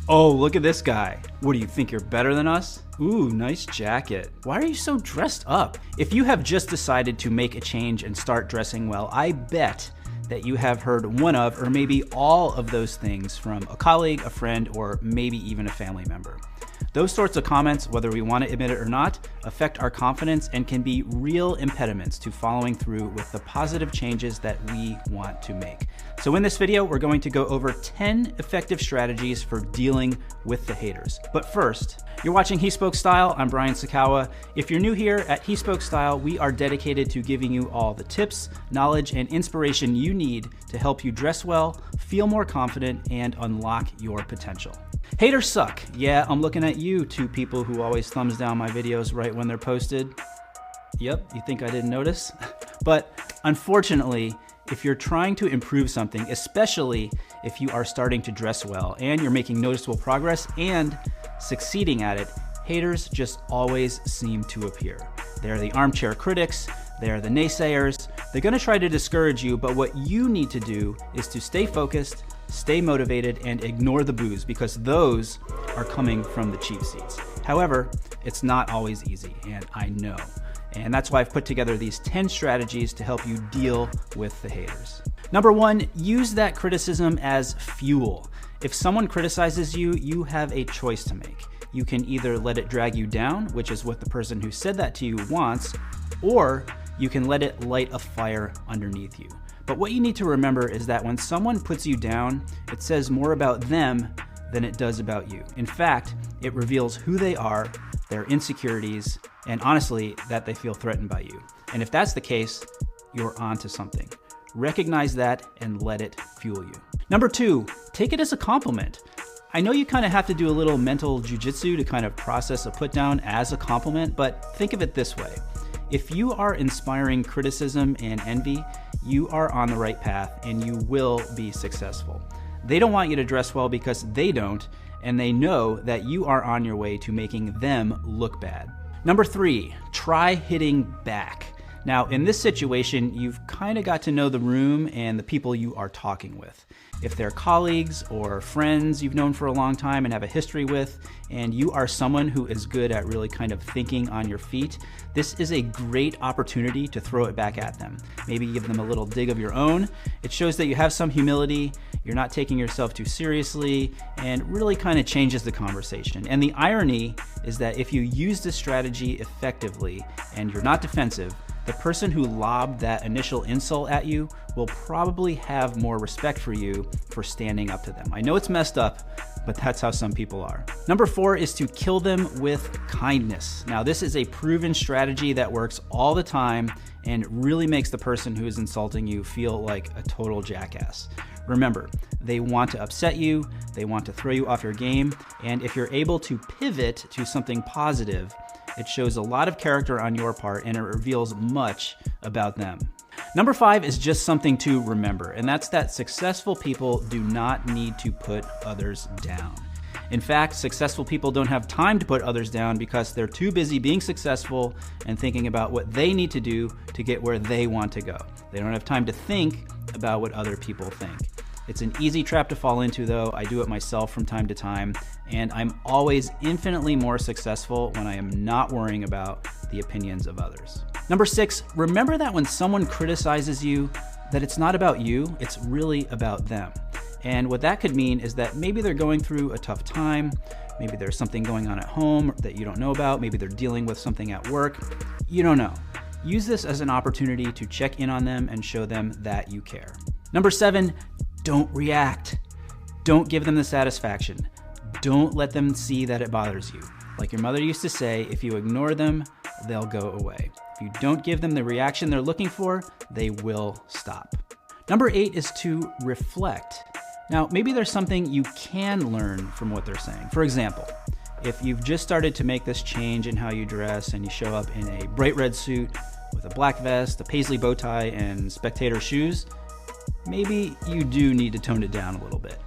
Oh, look at this guy. What do you think, you're better than us? Ooh, nice jacket. Why are you so dressed up? If you have just decided to make a change and start dressing well, I bet that you have heard one of, or maybe all of those things from a colleague, a friend, or maybe even a family member. Those sorts of comments, whether we want to admit it or not, affect our confidence and can be real impediments to following through with the positive changes that we want to make. So in this video, we're going to go over 10 effective strategies for dealing with the haters. But first, you're watching He Spoke Style. I'm Brian Sakawa. If you're new here at He Spoke Style, we are dedicated to giving you all the tips, knowledge, and inspiration you need to help you dress well, feel more confident, and unlock your potential. Haters suck. Yeah, I'm looking at you, two people who always thumbs down my videos right when they're posted. Yep, you think I didn't notice? But unfortunately, if you're trying to improve something, especially if you are starting to dress well and you're making noticeable progress and succeeding at it, haters just always seem to appear. They're the armchair critics, they're the naysayers. They're gonna try to discourage you, but what you need to do is to stay focused, stay motivated, and ignore the boos, because those are coming from the cheap seats. However, it's not always easy, and I know. And that's why I've put together these 10 strategies to help you deal with the haters. Number one, use that criticism as fuel. If someone criticizes you, you have a choice to make. You can either let it drag you down, which is what the person who said that to you wants, or you can let it light a fire underneath you. But what you need to remember is that when someone puts you down, it says more about them than it does about you. In fact, it reveals who they are, their insecurities, and honestly, that they feel threatened by you. And if that's the case, you're onto something. Recognize that and let it fuel you. Number two, take it as a compliment. I know you kind of have to do a little mental jujitsu to kind of process a put down as a compliment, but think of it this way. If you are inspiring criticism and envy, you are on the right path and you will be successful. They don't want you to dress well because they don't, and they know that you are on your way to making them look bad. Number three, try hitting back. Now, in this situation, you've kind of got to know the room and the people you are talking with. If they're colleagues or friends you've known for a long time and have a history with, and you are someone who is good at really kind of thinking on your feet, this is a great opportunity to throw it back at them. Maybe give them a little dig of your own. It shows that you have some humility, you're not taking yourself too seriously, and really kind of changes the conversation. And the irony is that if you use this strategy effectively and you're not defensive, the person who lobbed that initial insult at you will probably have more respect for you for standing up to them. I know it's messed up, but that's how some people are. Number four is to kill them with kindness. Now, this is a proven strategy that works all the time and really makes the person who is insulting you feel like a total jackass. Remember, they want to upset you, they want to throw you off your game, and if you're able to pivot to something positive, it shows a lot of character on your part and it reveals much about them. Number five is just something to remember, and that's that successful people do not need to put others down. In fact, successful people don't have time to put others down because they're too busy being successful and thinking about what they need to do to get where they want to go. They don't have time to think about what other people think. It's an easy trap to fall into though. I do it myself from time to time, and I'm always infinitely more successful when I am not worrying about the opinions of others. Number six, remember that when someone criticizes you, that it's not about you, it's really about them. And what that could mean is that maybe they're going through a tough time, maybe there's something going on at home that you don't know about, maybe they're dealing with something at work, you don't know. Use this as an opportunity to check in on them and show them that you care. Number seven, don't react. Don't give them the satisfaction. Don't let them see that it bothers you. Like your mother used to say, if you ignore them, they'll go away. If you don't give them the reaction they're looking for, they will stop. Number eight is to reflect. Now, maybe there's something you can learn from what they're saying. For example, if you've just started to make this change in how you dress and you show up in a bright red suit with a black vest, a paisley bow tie, and spectator shoes, maybe you do need to tone it down a little bit.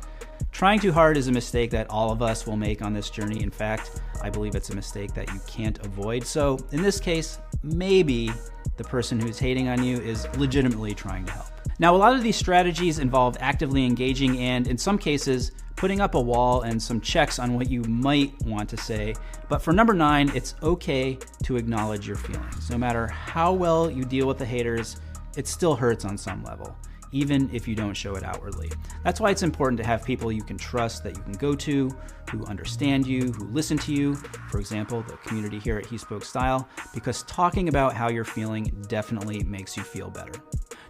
Trying too hard is a mistake that all of us will make on this journey. In fact, I believe it's a mistake that you can't avoid. So in this case, maybe the person who's hating on you is legitimately trying to help. Now, a lot of these strategies involve actively engaging and, in some cases, putting up a wall and some checks on what you might want to say. But for number 9, it's okay to acknowledge your feelings. No matter how well you deal with the haters, it still hurts on some level, even if you don't show it outwardly. That's why it's important to have people you can trust, that you can go to, who understand you, who listen to you. For example, the community here at He Spoke Style, because talking about how you're feeling definitely makes you feel better.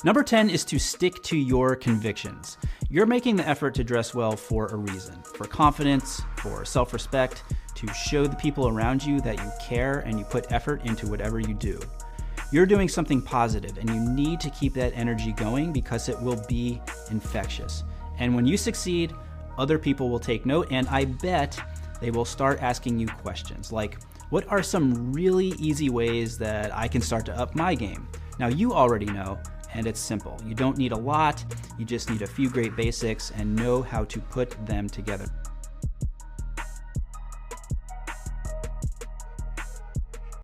Number 10 is to stick to your convictions. You're making the effort to dress well for a reason, for confidence, for self-respect, to show the people around you that you care and you put effort into whatever you do. You're doing something positive, and you need to keep that energy going because it will be infectious. And when you succeed, other people will take note, and I bet they will start asking you questions like, what are some really easy ways that I can start to up my game? Now, you already know, and it's simple. You don't need a lot, you just need a few great basics and know how to put them together.